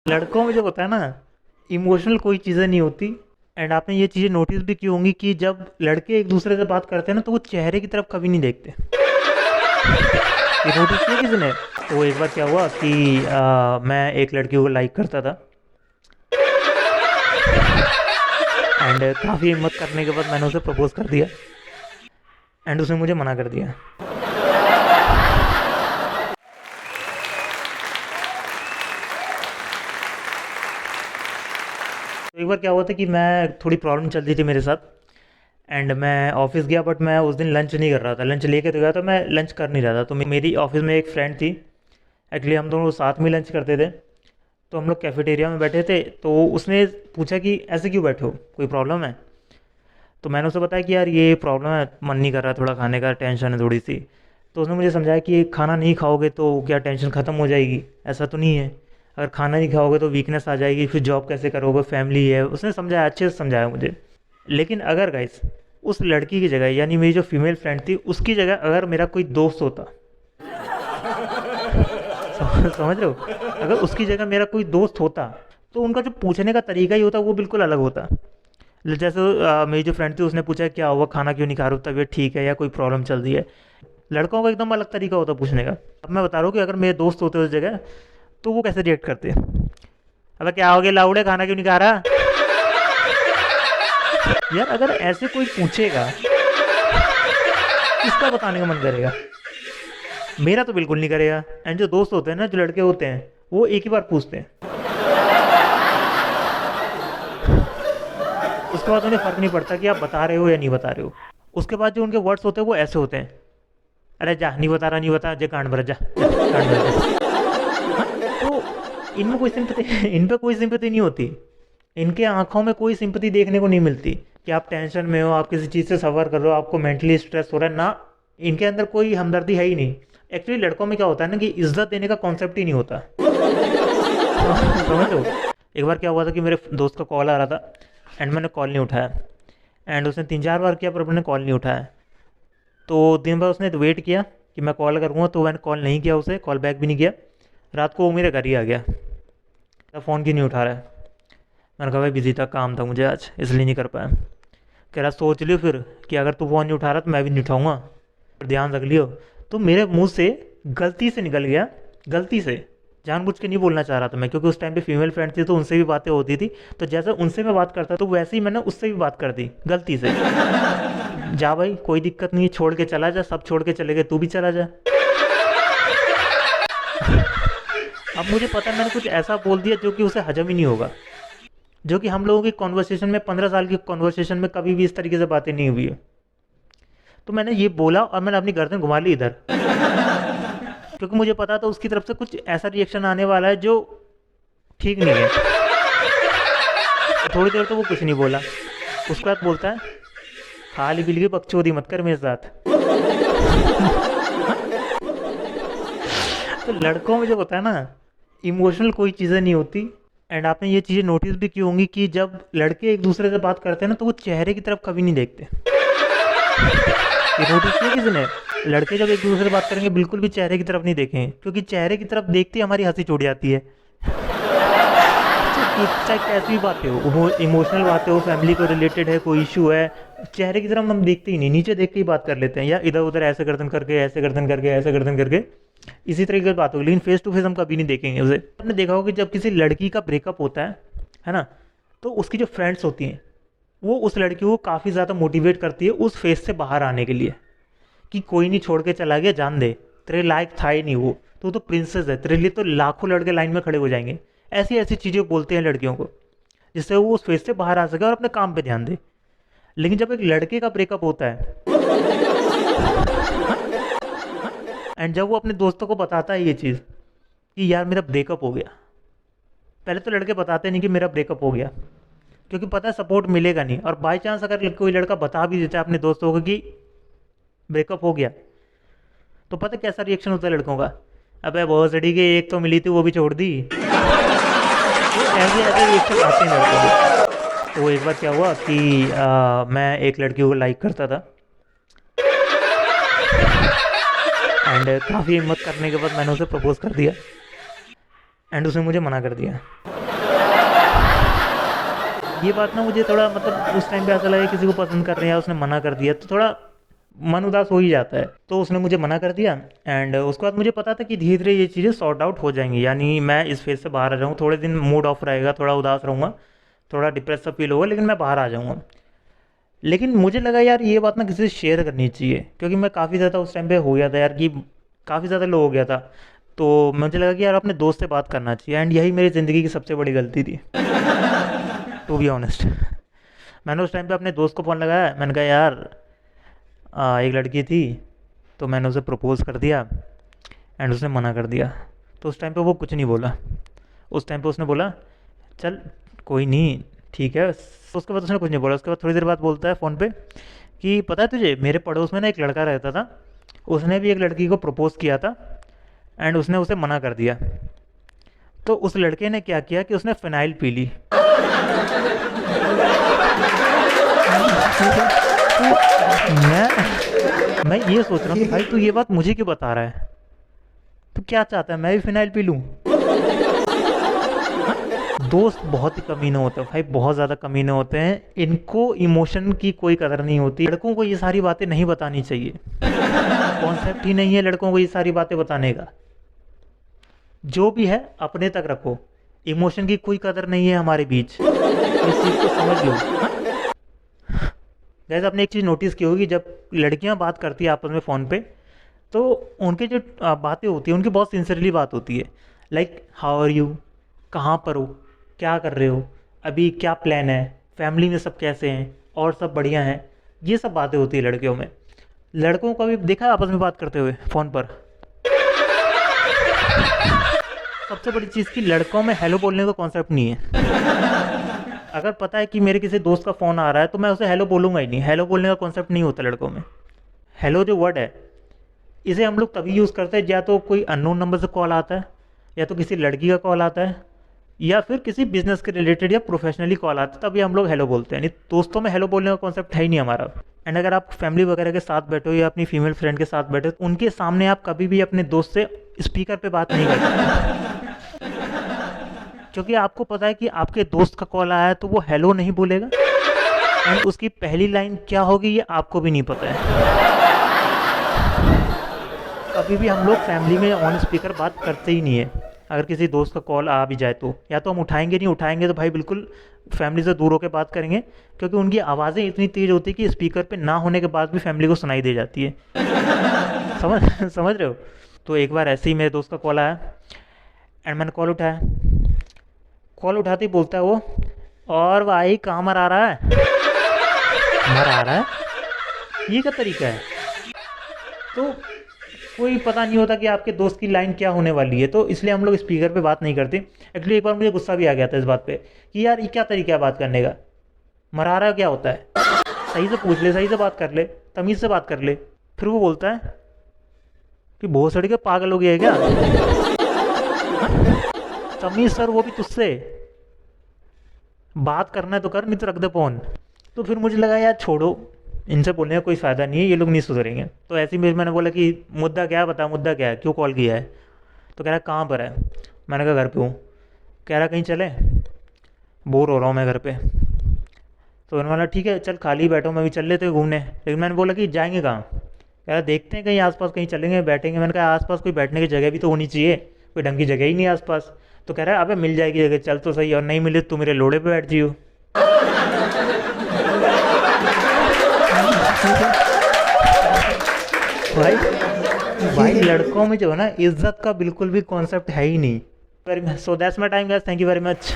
लड़कों में जो होता है ना, इमोशनल कोई चीज़ें नहीं होती। एंड आपने ये चीज़ें नोटिस भी की होंगी कि जब लड़के एक दूसरे से बात करते हैं ना, तो वो चेहरे की तरफ कभी नहीं देखते। ये नोटिस किया किसी ने? तो एक बार क्या हुआ कि मैं एक लड़की को लाइक करता था। एंड काफ़ी हिम्मत करने के बाद मैंने उसे प्रपोज कर दिया। एंड उसने मुझे मना कर दिया। तो एक बार क्या हुआ था कि मैं थोड़ी प्रॉब्लम चल रही थी मेरे साथ। एंड मैं ऑफिस गया, बट मैं उस दिन लंच नहीं कर रहा था। लंच लेके तो गया तो मैं लंच कर नहीं रहा था। तो मेरी ऑफिस में एक फ्रेंड थी। एक्चुअली हम दोनों साथ में लंच करते थे। तो हम लोग कैफेटेरिया में बैठे थे, तो उसने पूछा कि ऐसे क्यों बैठे हो, कोई प्रॉब्लम है? तो मैंने उसे बताया कि यार ये प्रॉब्लम है, मन नहीं कर रहा थोड़ा खाने का, टेंशन है थोड़ी सी। तो उसने मुझे समझाया कि खाना नहीं खाओगे तो क्या टेंशन ख़त्म हो जाएगी? ऐसा तो नहीं है। अगर खाना नहीं खाओगे तो वीकनेस आ जाएगी, फिर जॉब कैसे करोगे, फैमिली है। उसने समझाया, अच्छे से समझाया मुझे। लेकिन अगर गाइस उस लड़की की जगह, यानी मेरी जो फीमेल फ्रेंड थी, उसकी जगह अगर मेरा कोई दोस्त होता, समझ रहे हो, अगर उसकी जगह मेरा कोई दोस्त होता, तो उनका जो पूछने का तरीका ही होता वो बिल्कुल अलग होता। जैसे मेरी जो फ्रेंड थी उसने पूछा क्या हुआ, खाना क्यों नहीं खा रहे हो, तबीयत ठीक है या कोई प्रॉब्लम चल रही है। लड़कों का एकदम अलग तरीका होता पूछने का। अब मैं बता रहा हूँ कि अगर मेरे दोस्त होते उस जगह, तो वो कैसे रिएक्ट करते। अबे क्या हो गया लाउडे, खाना क्यों नहीं खा रहा? यार अगर ऐसे कोई पूछेगा, किसका बताने का मन करेगा? मेरा तो बिल्कुल नहीं करेगा। एंड जो दोस्त होते हैं ना, जो लड़के होते हैं, वो एक ही बार पूछते हैं। उसके बाद उन्हें फ़र्क नहीं पड़ता कि आप बता रहे हो या नहीं बता रहे हो। उसके बाद जो उनके वर्ड्स होते हैं वो ऐसे होते हैं, अरे जा, नहीं बता रहा, नहीं बता, जे कांड भर, जा जा, कांड भर जा। तो इनमें कोई सिंपति इन पे कोई सिंपति नहीं होती। इनके आंखों में कोई सिंपति देखने को नहीं मिलती कि आप टेंशन में हो, आप किसी चीज़ से सफ़र कर रहे हो, आपको मेंटली स्ट्रेस हो रहा है ना। इनके अंदर कोई हमदर्दी है ही नहीं। एक्चुअली लड़कों में क्या होता है ना, कि इज्जत देने का कॉन्सेप्ट ही नहीं होता। समझ लो। एक बार क्या हुआ था कि मेरे दोस्त का कॉल आ रहा था। एंड मैंने कॉल नहीं उठाया। एंड उसने 3-4 बार किया, पर मैंने कॉल नहीं उठाया। तो दिन भर उसने वेट किया कि मैं कॉल करूँगा, तो मैंने कॉल नहीं किया, उसे कॉल बैक भी नहीं किया। रात को वो मेरे घर ही आ गया, फ़ोन क्यों नहीं उठा रहा है? मैंने कहा भाई बिजी था, काम था मुझे आज, इसलिए नहीं कर पाया। कह रहा सोच लियो फिर कि अगर तू फ़ोन नहीं उठा रहा तो मैं भी नहीं उठाऊँगा, पर ध्यान रख लियो। तो मेरे मुंह से गलती से निकल गया, गलती से, जानबूझ के नहीं बोलना चाह रहा था मैं, क्योंकि उस टाइम पे फीमेल फ्रेंड थी तो उनसे भी बातें होती थी। तो जैसे उनसे मैं बात करता तो वैसे ही मैंने उससे भी बात कर दी गलती से। जा भाई कोई दिक्कत नहीं, छोड़ के चला जा, सब छोड़ के चले गए, तू भी चला जा। अब मुझे पता है मैंने कुछ ऐसा बोल दिया जो कि उसे हजम ही नहीं होगा, जो कि हम लोगों की कॉन्वर्सेशन में, 15 साल की कॉन्वर्सेशन में कभी भी इस तरीके से बातें नहीं हुई है। तो मैंने ये बोला और मैंने अपनी गर्दन घुमा ली इधर, क्योंकि मुझे पता था उसकी तरफ से कुछ ऐसा रिएक्शन आने वाला है जो ठीक नहीं है। थोड़ी देर तो वो कुछ नहीं बोला। उसके बाद बोलता है, खाली बिल की बकचोदी मत कर मेरे साथ। तो लड़कों में जो होता है ना, इमोशनल कोई चीज़ें नहीं होती। एंड आपने ये चीज़ें नोटिस भी की होंगी कि जब लड़के एक दूसरे से बात करते हैं ना, तो वो चेहरे की तरफ कभी नहीं देखते। ये नोटिस किया किसी ने? लड़के जब एक दूसरे से बात करेंगे बिल्कुल भी चेहरे की तरफ नहीं देखें, क्योंकि चेहरे की तरफ देखते ही हमारी हंसी छूट जाती है। चाहे कैसी भी बातें हो, वो इमोशनल बातें हो, फैमिली को रिलेटेड है, कोई इशू है, चेहरे की तरफ हम देखते ही नहीं, नीचे देख के ही बात कर लेते हैं, या इधर उधर ऐसे गर्दन करके, ऐसे गर्दन करके, ऐसे गर्दन करके, इसी तरीके की बात होगी। लेकिन फेस टू फेस हम कभी नहीं देखेंगे उसे। आपने देखा होगा कि जब किसी लड़की का ब्रेकअप होता है ना, तो उसकी जो फ्रेंड्स होती हैं, वो उस लड़की को काफ़ी ज़्यादा मोटिवेट करती है उस फेस से बाहर आने के लिए, कि कोई नहीं, छोड़ के चला गया, जान दे, तेरे लायक था ही नहीं वो, तो प्रिंसेस है, तेरे लिए तो लाखों लड़के लाइन में खड़े हो जाएंगे। ऐसी ऐसी चीज़ें बोलते हैं लड़कियों को, जिससे वो उस फेस से बाहर आ सके और अपने काम पे ध्यान दे। लेकिन जब एक लड़के का ब्रेकअप होता है, एंड जब वो अपने दोस्तों को बताता है ये चीज़ कि यार मेरा ब्रेकअप हो गया, पहले तो लड़के बताते नहीं कि मेरा ब्रेकअप हो गया, क्योंकि पता है सपोर्ट मिलेगा नहीं। और बाई चांस अगर कोई लड़का बता भी देता है अपने दोस्तों को कि ब्रेकअप हो गया, तो पता कैसा रिएक्शन होता है लड़कों का? अबे बहुत सड़ी के, एक तो मिली थी वो भी छोड़ दी। तो ऐसे ऐसे रिएक्शन आते हैं लड़कों को। तो एक बार क्या हुआ कि मैं एक लड़की को लाइक करता था। एंड काफ़ी हिम्मत करने के बाद मैंने उसे प्रपोज कर दिया। एंड उसने मुझे मना कर दिया। ये बात ना मुझे थोड़ा मतलब उस टाइम पे ऐसा लगा किसी को पसंद कर रहे हैं या उसने मना कर दिया तो थोड़ा मन उदास हो ही जाता है। तो उसने मुझे मना कर दिया एंड उसके बाद मुझे पता था कि धीरे धीरे ये चीज़ें सॉर्ट आउट हो जाएंगी, यानी मैं इस फेज़ से बाहर आ जाऊँ, थोड़े दिन मूड ऑफ रहेगा, थोड़ा उदास रहूँगा, थोड़ा डिप्रेस सा फील होगा, लेकिन मैं बाहर आ जाऊँगा। लेकिन मुझे लगा यार ये बात ना किसी से शेयर करनी चाहिए, क्योंकि मैं काफ़ी ज़्यादा उस टाइम पे हो गया था यार कि काफ़ी ज़्यादा लो हो गया था। तो मुझे लगा कि यार अपने दोस्त से बात करना चाहिए एंड यही मेरी ज़िंदगी की सबसे बड़ी गलती थी, टू बी ऑनेस्ट। मैंने उस टाइम पे अपने दोस्त को फ़ोन लगाया, मैंने कहा यार एक लड़की थी, तो मैंने उसे प्रपोज़ कर दिया एंड उसने मना कर दिया। तो उस टाइम पे वो कुछ नहीं बोला, उस टाइम पे उसने बोला चल कोई नहीं ठीक है। उसके बाद उसने कुछ नहीं बोला। उसके बाद थोड़ी देर बाद बोलता है फ़ोन पे कि पता है तुझे मेरे पड़ोस में ना एक लड़का रहता था, उसने भी एक लड़की को प्रपोज़ किया था एंड उसने उसे मना कर दिया। तो उस लड़के ने क्या किया कि उसने फ़िनाइल पी ली। तो मैं ये सोच रहा हूँ कि भाई तू ये बात मुझे क्यों बता रहा है, तो क्या चाहता है मैं भी फ़िनाइल पी लूँ? दोस्त बहुत ही कमीने होते हैं भाई, बहुत ज़्यादा कमीने होते हैं, इनको इमोशन की कोई कदर नहीं होती। लड़कों को ये सारी बातें नहीं बतानी चाहिए, कॉन्सेप्ट ही नहीं है लड़कों को ये सारी बातें बताने का। जो भी है अपने तक रखो, इमोशन की कोई कदर नहीं है हमारे बीच, इस चीज़ को समझ लो। गैस आपने एक चीज़ नोटिस की होगी, जब लड़कियां बात करती है आपस में फ़ोन पे, तो उनकी जो बातें होती है उनकी बहुत सिंसियरली बात होती है। लाइक हाउ आर यू, कहाँ पर हो, क्या कर रहे हो, अभी क्या प्लान है, फैमिली में सब कैसे हैं, और सब बढ़िया हैं, ये सब बातें होती है लड़कियों में। लड़कों को भी देखा है आपस में बात करते हुए फ़ोन पर? सबसे बड़ी चीज़ कि लड़कों में हेलो बोलने का कॉन्सेप्ट नहीं है। अगर पता है कि मेरे किसी दोस्त का फ़ोन आ रहा है तो मैं उसे हेलो बोलूँगा ही नहीं, हेलो बोलने का कॉन्सेप्ट नहीं होता लड़कों में। हेलो जो वर्ड है इसे हम लोग तभी यूज़ करते हैं या तो कोई अननोन नंबर से कॉल आता है, या तो किसी लड़की का कॉल आता है, या फिर किसी बिजनेस के रिलेटेड या प्रोफेशनली कॉल आता है, तभी हम लोग हेलो बोलते हैं। नहीं दोस्तों में हेलो बोलने का कॉन्सेप्ट है ही नहीं हमारा। एंड अगर आप फैमिली वगैरह के साथ बैठो या अपनी फीमेल फ्रेंड के साथ बैठो, उनके सामने आप कभी भी अपने दोस्त से स्पीकर पे बात नहीं कर सकते, क्योंकि आपको पता है कि आपके दोस्त का कॉल आया है तो वो हेलो नहीं बोलेगा एंड उसकी पहली लाइन क्या होगी ये आपको भी नहीं पता है। कभी भी हम लोग फैमिली में ऑन स्पीकर बात करते ही नहीं है। अगर किसी दोस्त का कॉल आ भी जाए तो या तो हम उठाएंगे, नहीं उठाएंगे तो भाई बिल्कुल फैमिली से दूर होकर बात करेंगे, क्योंकि उनकी आवाज़ें इतनी तेज़ होती है कि स्पीकर पे ना होने के बाद भी फैमिली को सुनाई दे जाती है। समझ रहे हो? तो एक बार ऐसे ही मेरे दोस्त का कॉल आया एंड मैंने कॉल उठाया। कॉल उठाते ही बोलता है वो, और भाई कहाँ मर आ रहा है? मर आ रहा है, ये क्या तरीका है? तो कोई पता नहीं होता कि आपके दोस्त की लाइन क्या होने वाली है, तो इसलिए हम लोग स्पीकर पे बात नहीं करते। एक्चुअली एक बार मुझे गुस्सा भी आ गया था इस बात पे कि यार ये क्या तरीका है बात करने का, मरा रहा क्या होता है, सही से पूछ ले, सही से बात कर ले, तमीज़ से बात कर ले। फिर वो बोलता है कि भोसड़ी के पागल हो गया है क्या? तमीज़ सर, वो भी तुझसे बात करना है तो कर, नहीं तो रख दे फोन। तो फिर मुझे लगा यार छोड़ो, इनसे बोलने का कोई फ़ायदा नहीं है, ये लोग नहीं सुधरेंगे। तो ऐसे ही मैंने बोला कि मुद्दा क्या है, बता मुद्दा क्या है, क्यों कॉल किया है? तो कह रहा है कहाँ पर है? मैंने कहा घर पे हूँ। कह रहा कहीं चले, बोर हो रहा हूँ मैं घर पे। तो मैंने बोला ठीक है चल खाली बैठो, मैं भी चल लेते घूमने। लेकिन मैंने बोला कि जाएंगे कहाँ? कह रहा देखते हैं कहीं आसपास कहीं चलेंगे बैठेंगे। मैंने कहा आसपास कोई बैठने की जगह भी तो होनी चाहिए, कोई ढंग की जगह ही नहीं आसपास। तो कह रहा है अबे मिल जाएगी जगह, चल तो सही, और नहीं मिले तो मेरे लोड़े पे बैठ जियो। भाई भाई लड़कों में जो है ना इज्जत का बिल्कुल भी कॉन्सेप्ट है ही नहीं। So that's my time guys, thank you very much.